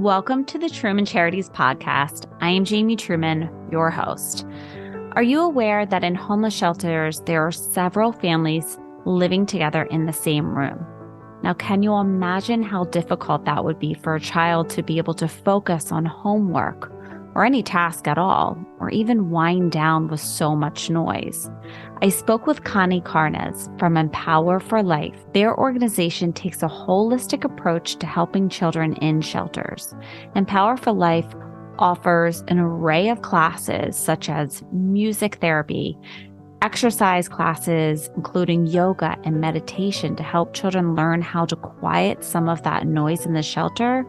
Welcome to the Truman Charities podcast. I am Jamie Truman, your host. Are you aware that in homeless shelters, there are several families living together in the same room? Now, can you imagine how difficult that would be for a child to be able to focus on homework or any task at all, or even wind down with so much noise? I spoke with Connie Carnes from Empower for Life. Their organization takes a holistic approach to helping children in shelters. Empower for Life offers an array of classes such as music therapy, exercise classes, including yoga and meditation to help children learn how to quiet some of that noise in the shelter,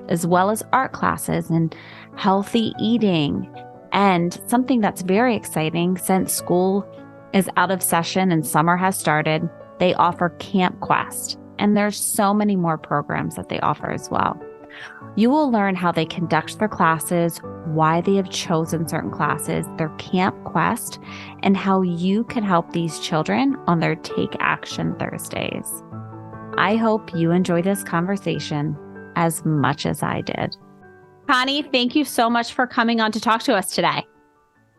as well as art classes and healthy eating. And something that's very exciting, since school is out of session and summer has started, they offer Camp Quest. And there's so many more programs that they offer as well. You will learn how they conduct their classes, why they have chosen certain classes, their Camp Quest, and how you can help these children on their Take Action Thursdays. I hope you enjoy this conversation as much as I did. Connie, thank you so much for coming on to talk to us today.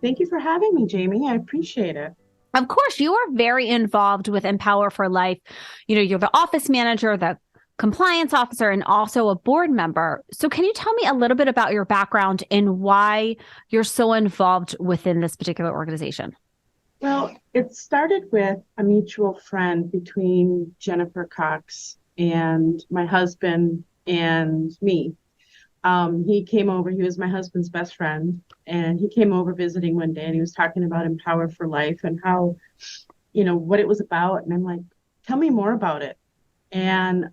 Thank you for having me, Jamie. I appreciate it. Of course, you are very involved with Empower for Life. You know, you're the office manager, the compliance officer, and also a board member. So can you tell me a little bit about your background and why you're so involved within this particular organization? Well, it started with a mutual friend between Jennifer Cox and my husband and me. He came over, he was my husband's best friend, and he came over visiting one day and he was talking about Empower for Life and how, what it was about. And I'm like, tell me more about it. And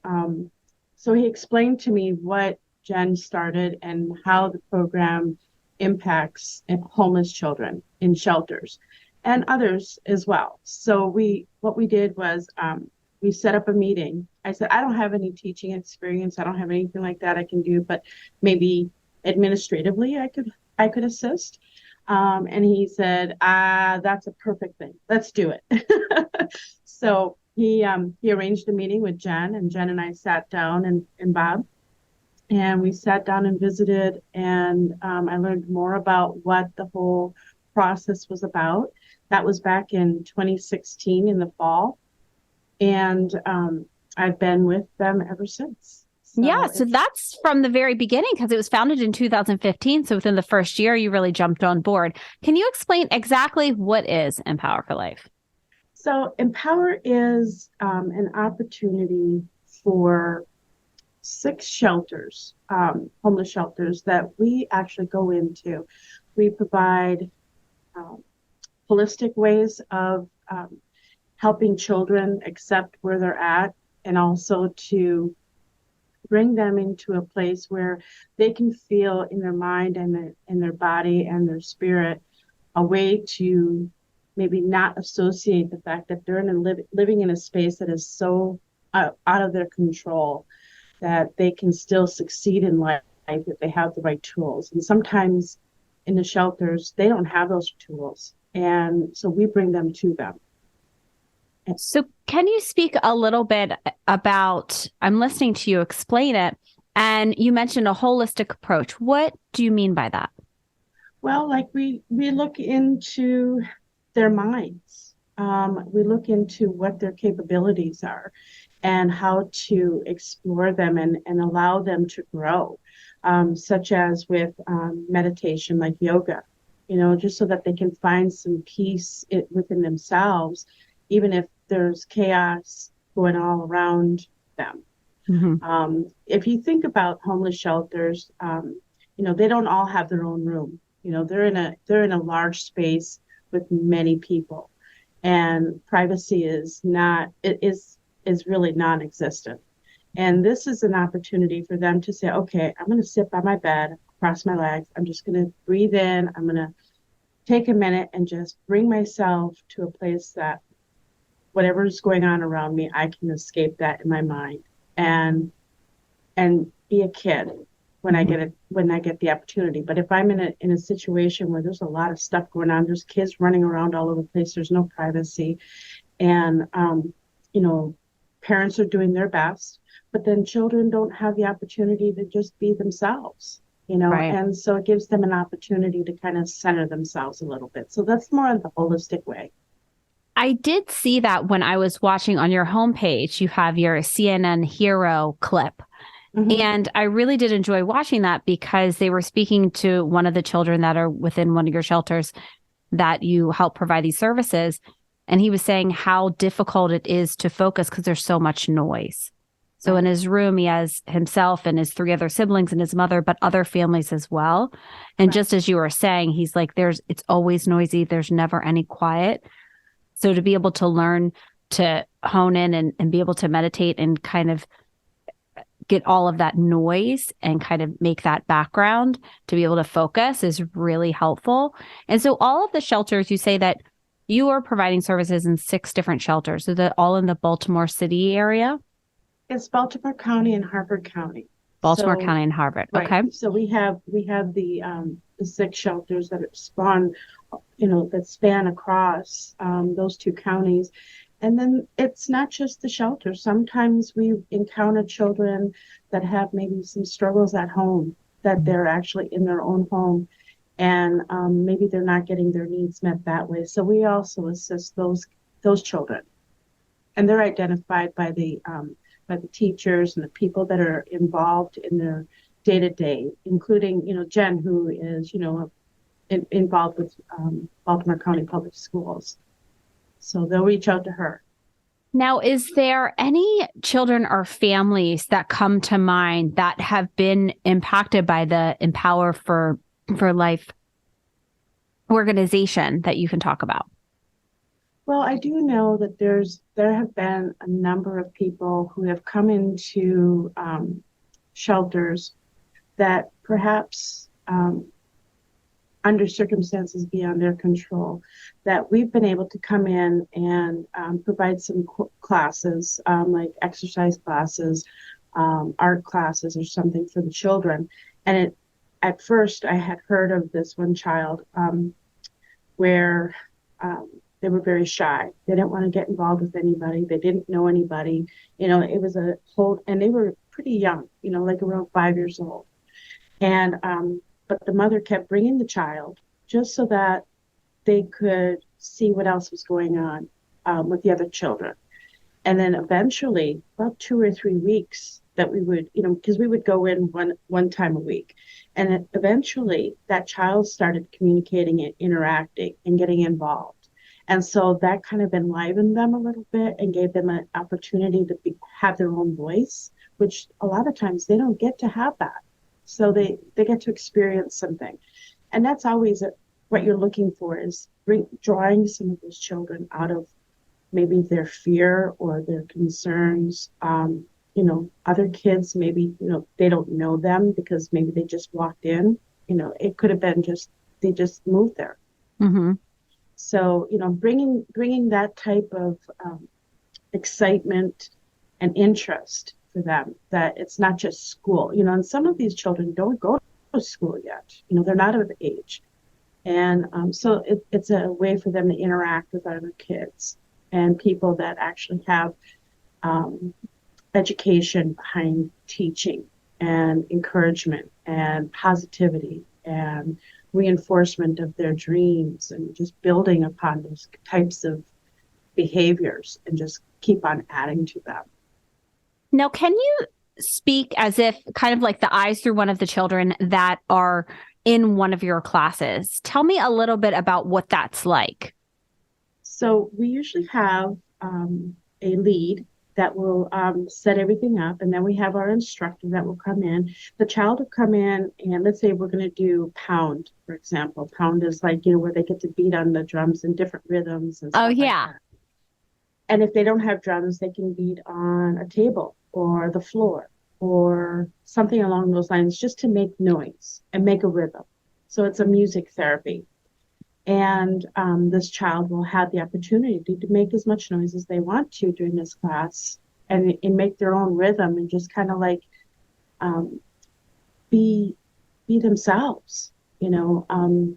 so he explained to me what Jen started and how the program impacts homeless children in shelters and others as well. So what we did was we set up a meeting. I said, I don't have any teaching experience. I don't have anything like that I can do, but maybe administratively I could assist. And he said, that's a perfect thing. Let's do it. So he arranged a meeting with Jen, and Jen and I sat down and Bob, and we sat down and visited, and I learned more about what the whole process was about. That was back in 2016 in the fall. And I've been with them ever since. So that's from the very beginning, because it was founded in 2015. So within the first year, you really jumped on board. Can you explain exactly what is Empower for Life? So Empower is an opportunity for 6 shelters, homeless shelters that we actually go into. We provide holistic ways of helping children accept where they're at, and also to bring them into a place where they can feel in their mind and in their body and their spirit a way to maybe not associate the fact that they're living in a space that is so out of their control, that they can still succeed in life if they have the right tools. And sometimes in the shelters, they don't have those tools. And so we bring them to them. So can you speak a little bit about, I'm listening to you explain it, and you mentioned a holistic approach. What do you mean by that? Well, like we look into their minds. We look into what their capabilities are and how to explore them and allow them to grow, such as with meditation, like yoga, just so that they can find some peace within themselves, even if there's chaos going all around them. Mm-hmm. If you think about homeless shelters, they don't all have their own room. They're in a large space with many people, and privacy is really non-existent. And this is an opportunity for them to say, okay, I'm going to sit by my bed, cross my legs. I'm just going to breathe in. I'm going to take a minute and just bring myself to a place that whatever is going on around me, I can escape that in my mind and be a kid when I get the opportunity. But if I'm in a situation where there's a lot of stuff going on, there's kids running around all over the place, there's no privacy, and parents are doing their best, but then children don't have the opportunity to just be themselves, Right. and so it gives them an opportunity to kind of center themselves a little bit. So that's more in the holistic way. I did see that when I was watching on your homepage, you have your CNN hero clip. Mm-hmm. And I really did enjoy watching that because they were speaking to one of the children that are within one of your shelters that you help provide these services. And he was saying how difficult it is to focus because there's so much noise. So in Right. his room, he has himself and his three other siblings and his mother, but other families as well. And Right. just as you were saying, he's like, it's always noisy. There's never any quiet. So to be able to learn to hone in and be able to meditate and kind of get all of that noise and kind of make that background to be able to focus is really helpful. And so all of the shelters, you say that you are providing services in 6 different shelters. So that all in the Baltimore City area, It's Baltimore County and Harper County. Baltimore So County and Harvard. right. Okay. So we have the 6 shelters that are spawned, that span across those 2 counties. And then it's not just the shelter. Sometimes we encounter children that have maybe some struggles at home, that they're actually in their own home, and maybe they're not getting their needs met that way. So we also assist those children, and they're identified by the teachers and the people that are involved in their day to day, including Jen, who is involved with Baltimore County Public Schools. So they'll reach out to her. Now, is there any children or families that come to mind that have been impacted by the Empower for Life organization that you can talk about? Well, I do know that there have been a number of people who have come into shelters that perhaps under circumstances beyond their control, that we've been able to come in and provide some classes, like exercise classes, art classes, or something for the children. And at first, I had heard of this one child where they were very shy. They didn't want to get involved with anybody. They didn't know anybody. It was a whole, and they were pretty young, like around 5 years old. And but the mother kept bringing the child just so that they could see what else was going on with the other children. And then eventually, about 2 or 3 weeks, that we would, because we would go in one time a week, and eventually that child started communicating and interacting and getting involved. And so that kind of enlivened them a little bit and gave them an opportunity to have their own voice, which a lot of times they don't get to have that. So they get to experience something. And that's always what you're looking for, is drawing some of those children out of maybe their fear or their concerns. Other kids, maybe, they don't know them because maybe they just walked in. It could have been they just moved there. Mm-hmm. So, bringing that type of excitement and interest for them, that it's not just school, and some of these children don't go to school yet, they're not of age. And so it's a way for them to interact with other kids and people that actually have education behind teaching and encouragement and positivity and reinforcement of their dreams, and just building upon those types of behaviors and just keep on adding to them. Now, can you speak as if kind of like the eyes through one of the children that are in one of your classes? Tell me a little bit about what that's like. So we usually have a lead that will set everything up, and then we have our instructor that will come in. The child will come in, and let's say we're going to do pound, for example. Pound is like, where they get to beat on the drums in different rhythms and Oh, stuff like yeah. that. And if they don't have drums, they can beat on a table or the floor or something along those lines, just to make noise and make a rhythm. So it's a music therapy. And this child will have the opportunity to make as much noise as they want to during this class, and make their own rhythm, and just kind of like be themselves. I don't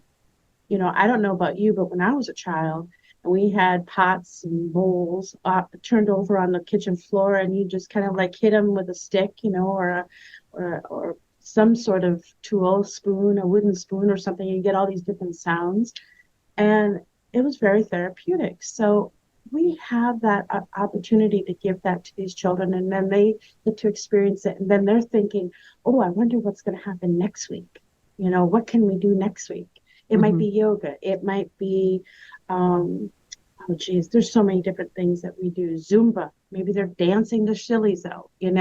know about you, but when I was a child, We had pots and bowls turned over on the kitchen floor, and you just kind of like hit them with a stick, or some sort of tool, spoon, a wooden spoon or something. You get all these different sounds, and it was very therapeutic. So we have that opportunity to give that to these children, and then they get to experience it, and then they're thinking, oh, I wonder what's going to happen next week. What can we do next week? It might be yoga. It might be, oh geez, there's so many different things that we do. Zumba. Maybe they're dancing their sillies out, and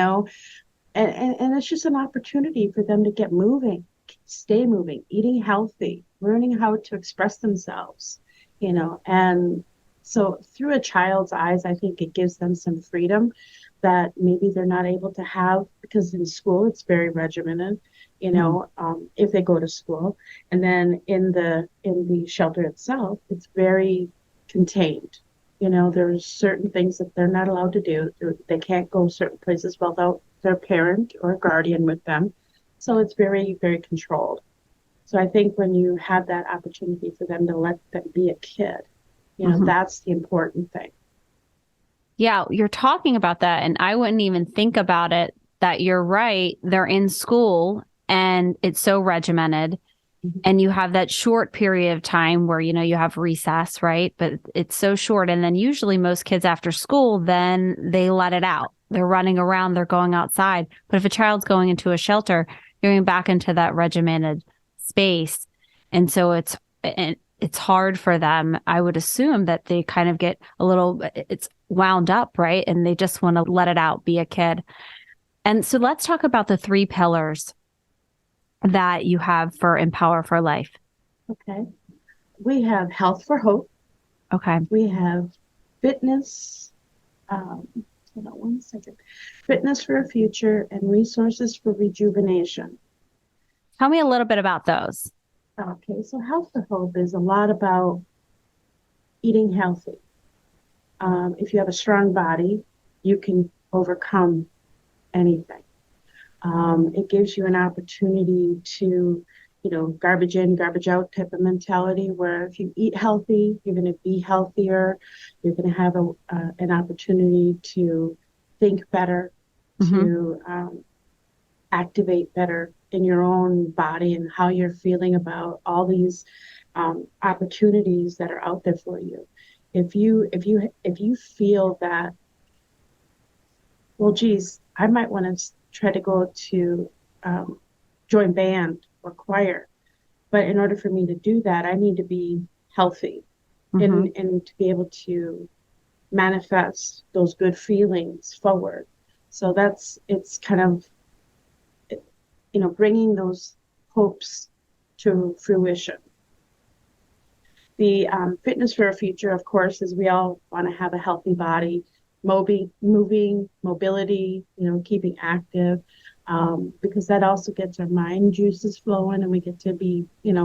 it's just an opportunity for them to get moving, stay moving, eating healthy, learning how to express themselves, and so through a child's eyes, I think it gives them some freedom that maybe they're not able to have, because in school it's very regimented, if they go to school. And then in the shelter itself, it's very contained. There's certain things that they're not allowed to do. They can't go certain places without their parent or guardian with them. So it's very, very controlled. So I think when you have that opportunity for them to let them be a kid, that's the important thing. Yeah, you're talking about that, and I wouldn't even think about it, that you're right. They're in school and it's so regimented, and you have that short period of time where, you have recess, right? But it's so short. And then usually most kids after school, then they let it out. They're running around, they're going outside. But if a child's going into a shelter, you're going back into that regimented space. And so it's hard for them. I would assume that they kind of get it's wound up, right? And they just want to let it out, be a kid. And so let's talk about the 3 pillars that you have for Empower for Life. Okay. We have health for hope. Okay. We have fitness. Hold on one second. Fitness for a future and resources for rejuvenation. Tell me a little bit about those. Okay. So health for hope is a lot about eating healthy. If you have a strong body, you can overcome anything. It gives you an opportunity to, garbage in, garbage out type of mentality, where if you eat healthy, you're going to be healthier. You're going to have an opportunity to think better, to activate better in your own body and how you're feeling about all these opportunities that are out there for you. If you feel that, well, geez, I might want to try to go to join band or choir. But in order for me to do that, I need to be healthy and to be able to manifest those good feelings forward. So it's kind of, bringing those hopes to fruition. The fitness for a future, of course, is we all want to have a healthy body, moving, mobility, keeping active, because that also gets our mind juices flowing, and we get to be, if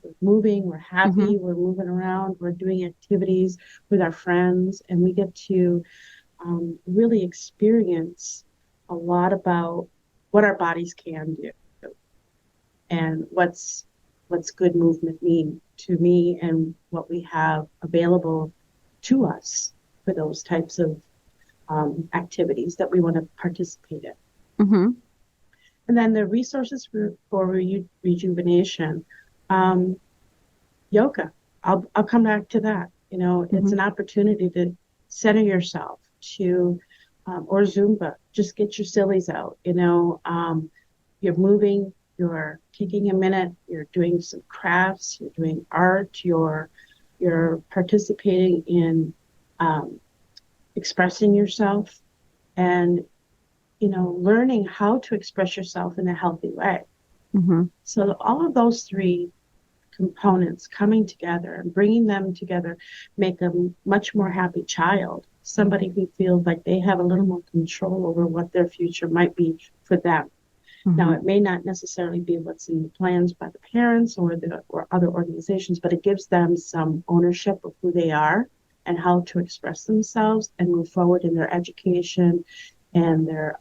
we're moving, we're happy, we're moving around, we're doing activities with our friends, and we get to really experience a lot about what our bodies can do and what's good movement mean to me, and what we have available to us for those types of activities that we want to participate in. And then the resources for rejuvenation, yoga. I'll come back to that. It's an opportunity to center yourself, to or Zumba. Just get your sillies out. You're moving. You're taking a minute. You're doing some crafts. You're doing art. You're participating in expressing yourself, and learning how to express yourself in a healthy way. So all of those 3 components coming together and bringing them together make a much more happy child, somebody who feels like they have a little more control over what their future might be for them. Now, it may not necessarily be what's in the plans by the parents or other organizations, but it gives them some ownership of who they are and how to express themselves and move forward in their education and their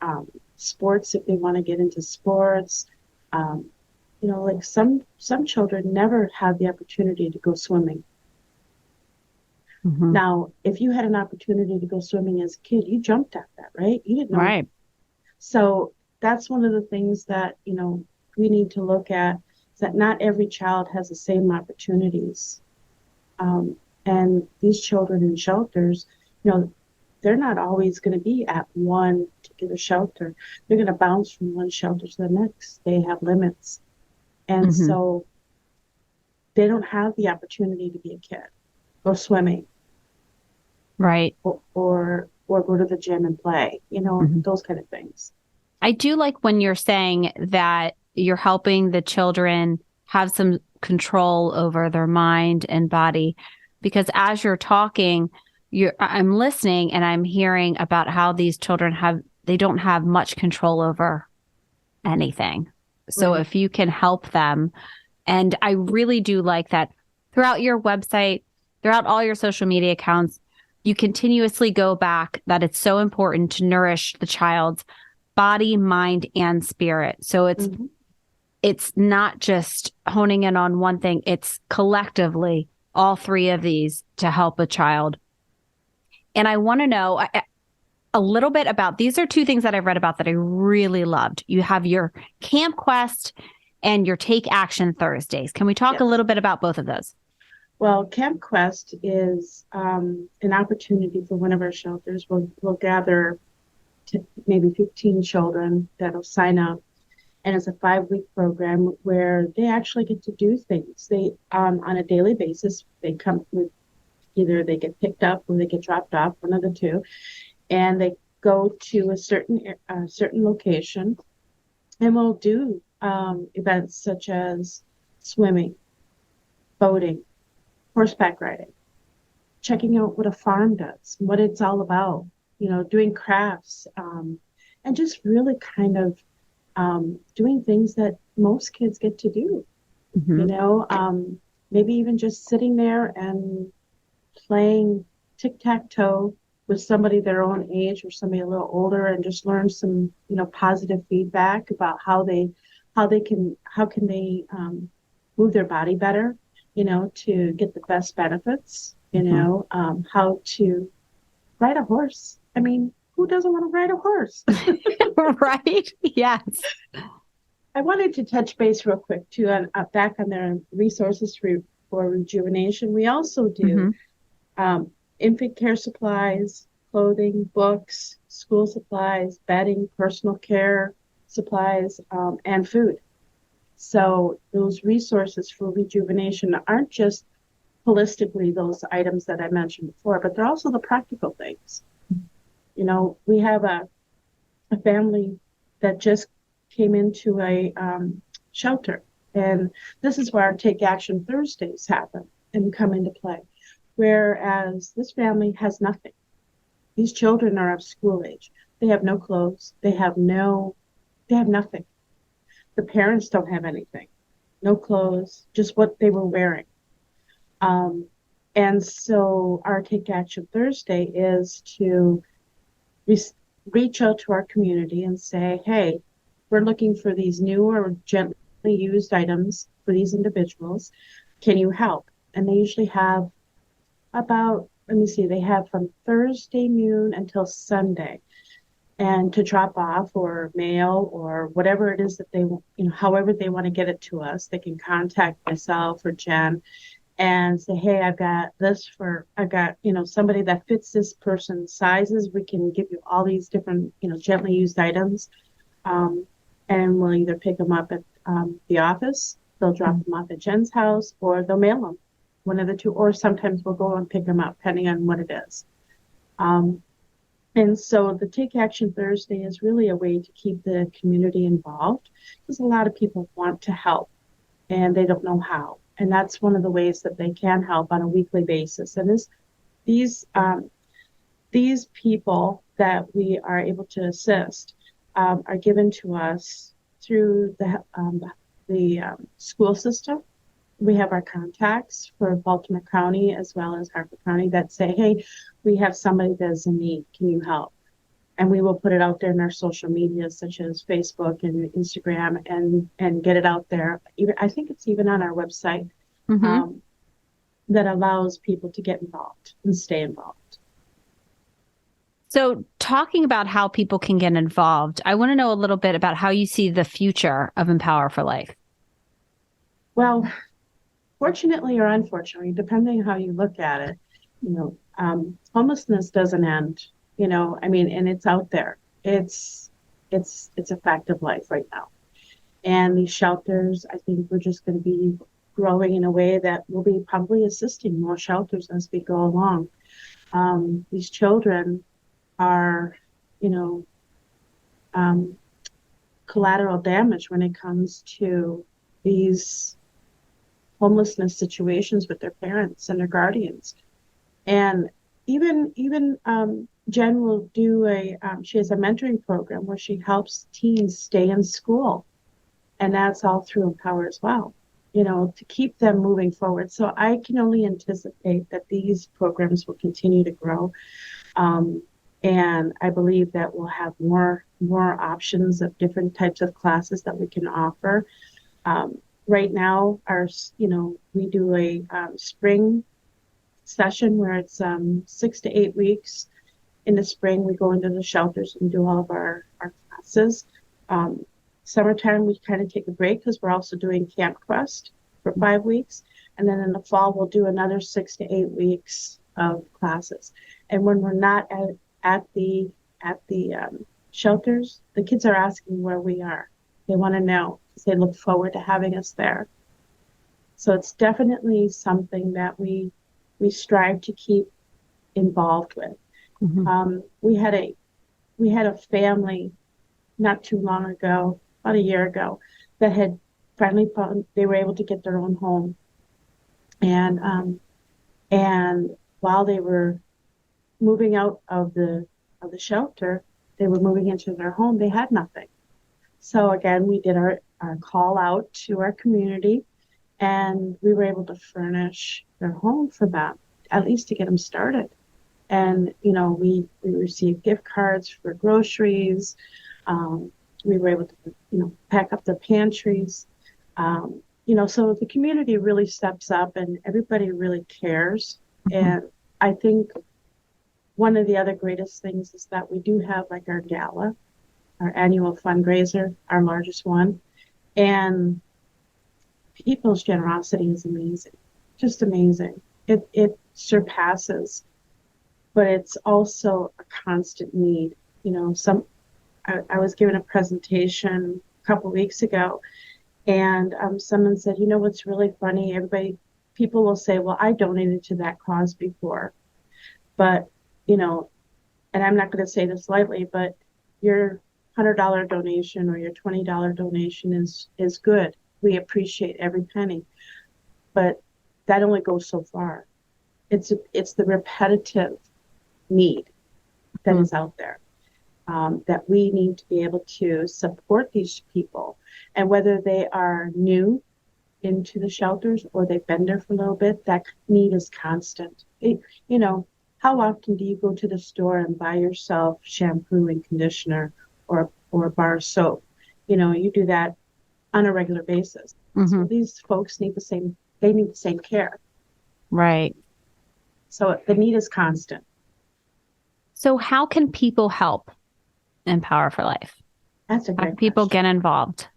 sports, if they want to get into sports. Like some children never have the opportunity to go swimming. Hmm. Now, if you had an opportunity to go swimming as a kid, you jumped at that, right? You didn't know. Right. So that's one of the things that, we need to look at, is that not every child has the same opportunities. Um, and these children in shelters, you know, they're not always going to be at one particular shelter. They're going to bounce from one shelter to the next. They have limits. And Hmm. so they don't have the opportunity to be a kid, go swimming, Right. or go to the gym and play, Hmm. those kind of things. I do like when you're saying that you're helping the children have some control over their mind and body, because as you're talking, I'm listening and I'm hearing about how these children they don't have much control over anything. So Right. if you can help them, and I really do like that throughout your website, throughout all your social media accounts, you continuously go back that it's so important to nourish the child's body, mind, and spirit. So Hmm. it's not just honing in on one thing, it's collectively all three of these to help a child. And I want to know a little bit about these are two things that I've read about that I really loved. You have your Camp Quest and your Take Action Thursdays. Can we talk a Yes. little bit about both of those? Well, Camp Quest is an opportunity for one of our shelters. We'll gather maybe 15 children that'll sign up, and it's a 5-week program where they actually get to do things. They on a daily basis, they come with, either they get picked up or they get dropped off, one of the two, and they go to a certain location, and we'll do events such as swimming, boating, horseback riding, checking out what a farm does, what it's all about, doing crafts, and just really kind of doing things that most kids get to do, you Mm-hmm. know, um, maybe even just sitting there and playing tic-tac-toe with somebody their own age or somebody a little older, and just learn some, positive feedback about how can they move their body better, to get the best benefits, Mm-hmm. how to ride a horse. I mean, who doesn't want to ride a horse? Right? Yes. I wanted to touch base real quick too, on back on their resources for rejuvenation. We also do Mm-hmm. um, infant care supplies, clothing, books, school supplies, bedding, personal care supplies, and food. So those resources for rejuvenation aren't just holistically those items that I mentioned before, but they're also the practical things. We have a family that just came into a shelter, and this is where our Take Action Thursdays happen and come into play. Whereas this family has nothing. These children are of school age. They have no clothes. They have nothing. The parents don't have anything. No clothes, just what they were wearing. Um, and so our Take Action Thursday is to re- reach out to our community and say, hey, we're looking for these new or gently used items for these individuals. Can you help? And they usually have about, let me see, they have from Thursday noon until Sunday, and to drop off or mail or whatever it is that they, however they want to get it to us. They can contact myself or Jen and say, hey, I've got, somebody that fits this person's sizes. We can give you all these different, gently used items. Um, and we'll either pick them up at the office, they'll drop them off at Jen's house, or they'll mail them, one of the two, or sometimes we'll go and pick them up, depending on what it is. Um, and so the Take Action Thursday is really a way to keep the community involved, because a lot of people want to help and they don't know how. And that's one of the ways that they can help on a weekly basis. And these um, these people that we are able to assist are given to us through the school system. We have our contacts for Baltimore County as well as Harper County that say, hey, we have somebody that's in need. Can you help? And we will put it out there in our social media, such as Facebook and Instagram, and get it out there. Even, I think it's even on our website. Mm-hmm. Um, that allows people to get involved and stay involved. So talking about how people can get involved, I want to know a little bit about how you see the future of Empower for Life. Well, fortunately or unfortunately, depending how you look at it, homelessness doesn't end. I mean, and it's out there. It's a fact of life right now. And these shelters, I think we're just going to be growing in a way that will be probably assisting more shelters as we go along. These children are, you know, um, collateral damage when it comes to these homelessness situations with their parents and their guardians. And even Jen will do she has a mentoring program where she helps teens stay in school. And that's all through Empower as well, to keep them moving forward. So I can only anticipate that these programs will continue to grow. And I believe that we'll have more options of different types of classes that we can offer. Right now, we do a spring session where it's 6 to 8 weeks. In the spring, we go into the shelters and do all of our classes. Summertime, we kind of take a break because we're also doing Camp Quest for 5 weeks. And then in the fall, we'll do another 6 to 8 weeks of classes. And when we're not at the shelters, the kids are asking where we are. They want to know because they look forward to having us there. So it's definitely something that we strive to keep involved with. Mm-hmm. We had a family not too long ago, about a year ago, that had finally they were able to get their own home. And while they were moving out of the shelter, they were moving into their home. They had nothing. So again, we did our call out to our community, and we were able to furnish their home for them, at least to get them started. And we received gift cards for groceries. We were able to pack up their pantries. So the community really steps up, and everybody really cares. Mm-hmm. And I think one of the other greatest things is that we do have like our gala, our annual fundraiser, our largest one. And people's generosity is amazing, just amazing. It surpasses, but it's also a constant need. I was given a presentation a couple of weeks ago, and someone said, what's really funny? People will say, well, I donated to that cause before, but and I'm not going to say this lightly, but your $100 donation or your $20 donation is good. We appreciate every penny, but that only goes so far. It's the repetitive need that is out there, that we need to be able to support these people. And whether they are new into the shelters or they've been there for a little bit, that need is constant. How often do you go to the store and buy yourself shampoo and conditioner or a bar of soap? You do that on a regular basis. Mm-hmm. So these folks need the same care. Right. So the need is constant. So how can people help Empower for Life? That's a great question. How can people get involved?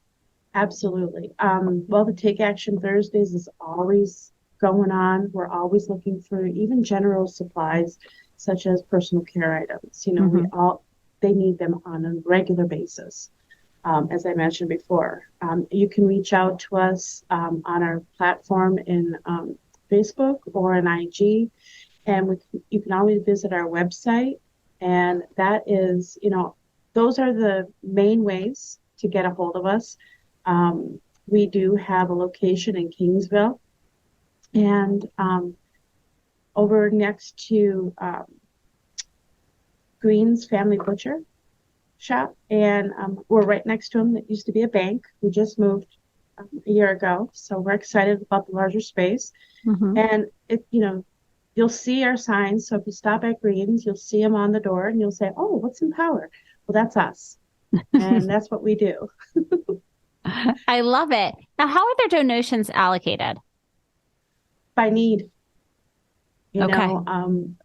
Absolutely. Well, the Take Action Thursdays is always going on. We're always looking for even general supplies, such as personal care items. Mm-hmm. They need them on a regular basis. As I mentioned before, you can reach out to us on our platform in Facebook or in IG, and you can always visit our website. And that is, those are the main ways to get a hold of us. We do have a location in Kingsville, and over next to Green's Family Butcher Shop, and we're right next to them. That used to be a bank. We just moved a year ago, so we're excited about the larger space. Mm-hmm. And you'll see our signs. So if you stop at Green's, you'll see them on the door, and you'll say, "Oh, what's Empower?" Well, that's us, and that's what we do. I love it. Now, how are their donations allocated? By need. Okay.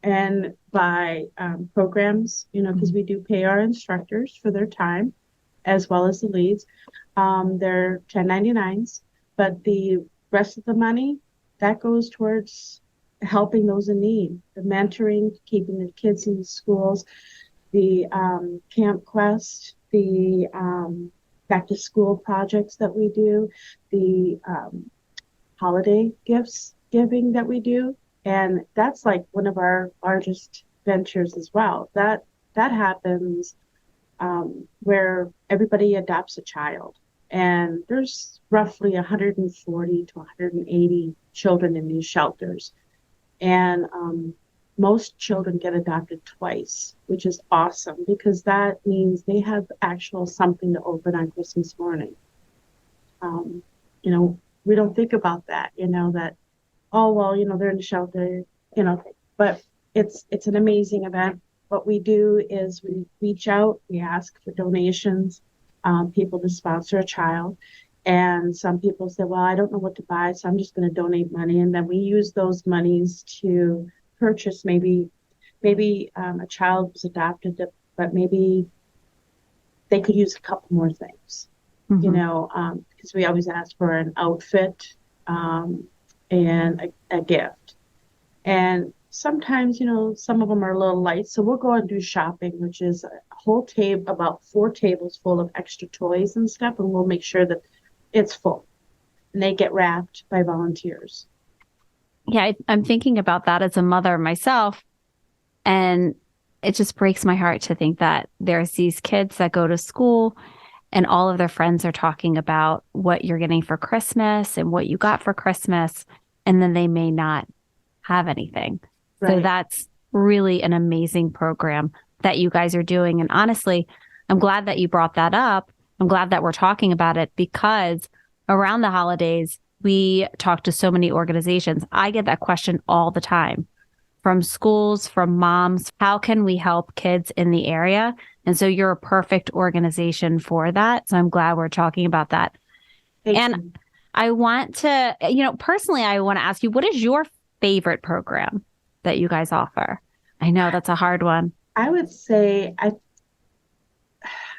And by programs, because Mhm. we do pay our instructors for their time as well as the leads. They're 1099s, but the rest of the money that goes towards helping those in need, the mentoring, keeping the kids in the schools, the Camp Quest, the back to school projects that we do, the holiday gifts giving that we do. And that's like one of our largest ventures as well. That happens where everybody adopts a child. And there's roughly 140 to 180 children in these shelters. And most children get adopted twice, which is awesome because that means they have actual something to open on Christmas morning. Um, you know, we don't think about that, that, oh, well, they're in the shelter, but it's an amazing event. What we do is we reach out, we ask for donations, people to sponsor a child. And some people say, well, I don't know what to buy, so I'm just going to donate money. And then we use those monies to purchase maybe a child was adopted, but maybe they could use a couple more things, Mhm. because we always ask for an outfit and a gift. And sometimes, some of them are a little light. So we'll go and do shopping, which is a whole table, about 4 tables full of extra toys and stuff. And we'll make sure that it's full and they get wrapped by volunteers. Yeah, I'm thinking about that as a mother myself. And it just breaks my heart to think that there's these kids that go to school and all of their friends are talking about what you're getting for Christmas and what you got for Christmas. And then they may not have anything. So Right. that's really an amazing program that you guys are doing. And honestly, I'm glad that you brought that up. I'm glad that we're talking about it because around the holidays, we talk to so many organizations. I get that question all the time from schools, from moms. How can we help kids in the area? And so you're a perfect organization for that. So I'm glad we're talking about that. Thank And you. I want to, personally, I want to ask you, what is your favorite program that you guys offer? I know that's a hard one. I would say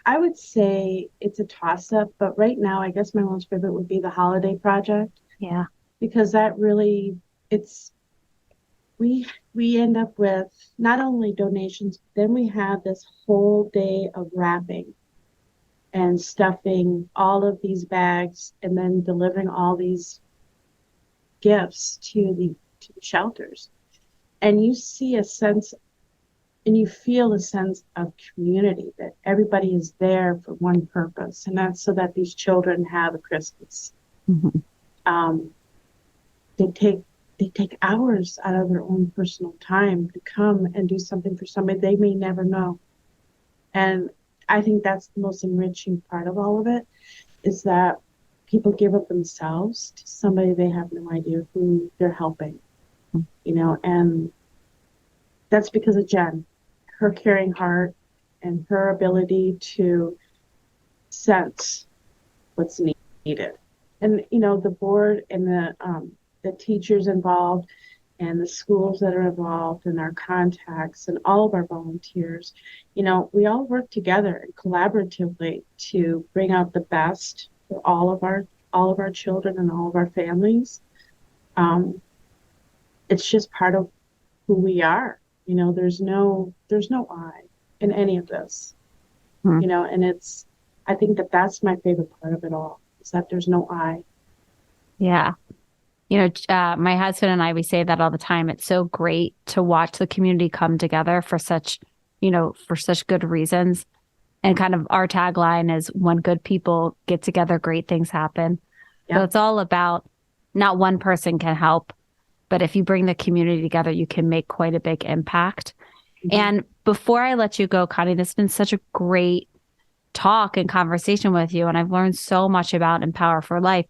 I would say it's a toss up, but right now I guess my most favorite would be the holiday project Yeah. because that really it's we end up with not only donations, but then we have this whole day of wrapping and stuffing all of these bags and then delivering all these gifts to the shelters. And you see a sense and you feel a sense of community that everybody is there for one purpose, and that's so that these children have a Christmas. Mhm. Um, they take they take hours out of their own personal time to come and do something for somebody they may never know. And I think that's the most enriching part of all of it is that people give of themselves to somebody they have no idea who they're helping, and that's because of Jen, her caring heart and her ability to sense what's needed. And the board and the teachers involved and the schools that are involved and our contacts and all of our volunteers, we all work together and collaboratively to bring out the best for all of our children and all of our families. Um, it's just part of who we are. There's no I in any of this. Mhm. And I think that that's my favorite part of it all is that there's no I. Yeah. My husband and I, we say that all the time. It's so great to watch the community come together for such good reasons. And kind of our tagline is when good people get together, great things happen. So Yep. it's all about not one person can help, but if you bring the community together, you can make quite a big impact. Mm-hmm. And before I let you go, Connie, this has been such a great talk and conversation with you. And I've learned so much about Empower for Life.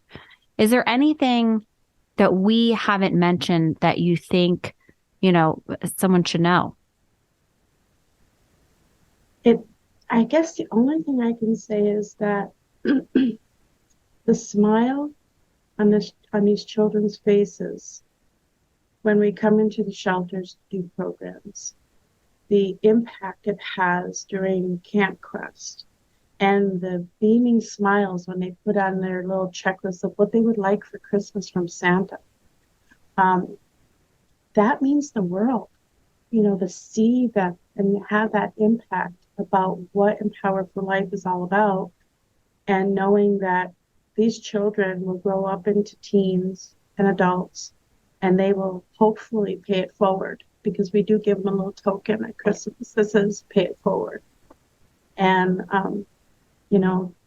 Is there anything that we haven't mentioned that you think, someone should know? It, I guess the only thing I can say is that the smile on these children's faces when we come into the shelters to do programs, the impact it has during Camp Quest, and the beaming smiles when they put on their little checklist of what they would like for Christmas from Santa. That means the world, to see that and have that impact about what Empower for Life is all about, and knowing that these children will grow up into teens and adults, and they will hopefully pay it forward, because we do give them a little token at Christmas that says pay it forward. And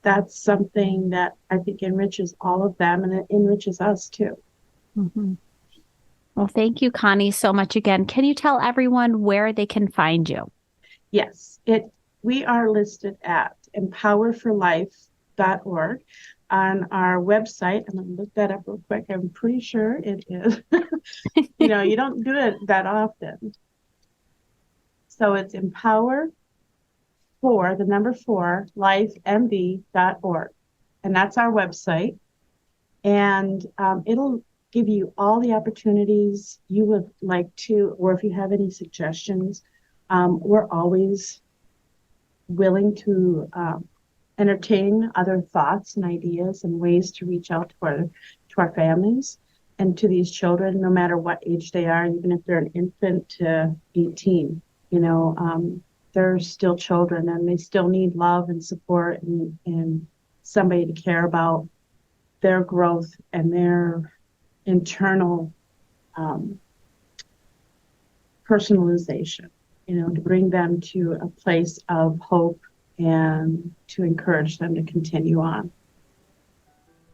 that's something that I think enriches all of them, and it enriches us too. Mm-hmm. Well, thank you, Connie, so much again. Can you tell everyone where they can find you? Yes, we are listed at empowerforlife.org on our website. I'm going to look that up real quick. I'm pretty sure it is. You don't do it that often. So it's empower for the number 4 lifemd.org, and that's our website. And it'll give you all the opportunities you would like to, or if you have any suggestions, we're always willing to entertain other thoughts and ideas and ways to reach out to our families and to these children, no matter what age they are, even if they're an infant to 18. They're still children, and they still need love and support and somebody to care about their growth and their internal personalization, to bring them to a place of hope and to encourage them to continue on.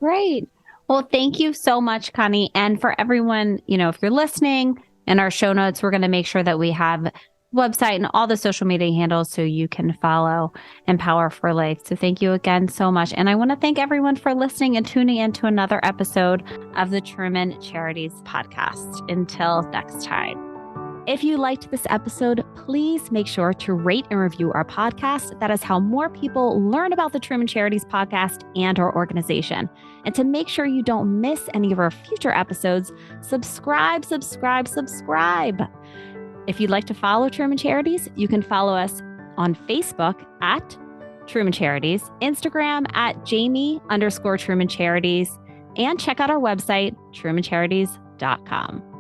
Great. Well, thank you so much, Connie. And for everyone, if you're listening, in our show notes, we're going to make sure that we have website and all the social media handles so you can follow Empower for Life. So thank you again so much. And I want to thank everyone for listening and tuning in to another episode of the Truman Charities podcast. Until next time. If you liked this episode, please make sure to rate and review our podcast. That is how more people learn about the Truman Charities podcast and our organization. And to make sure you don't miss any of our future episodes, subscribe. If you'd like to follow Truman Charities, you can follow us on Facebook at Truman Charities, Instagram at Jamie_Truman Charities, and check out our website, trumancharities.com.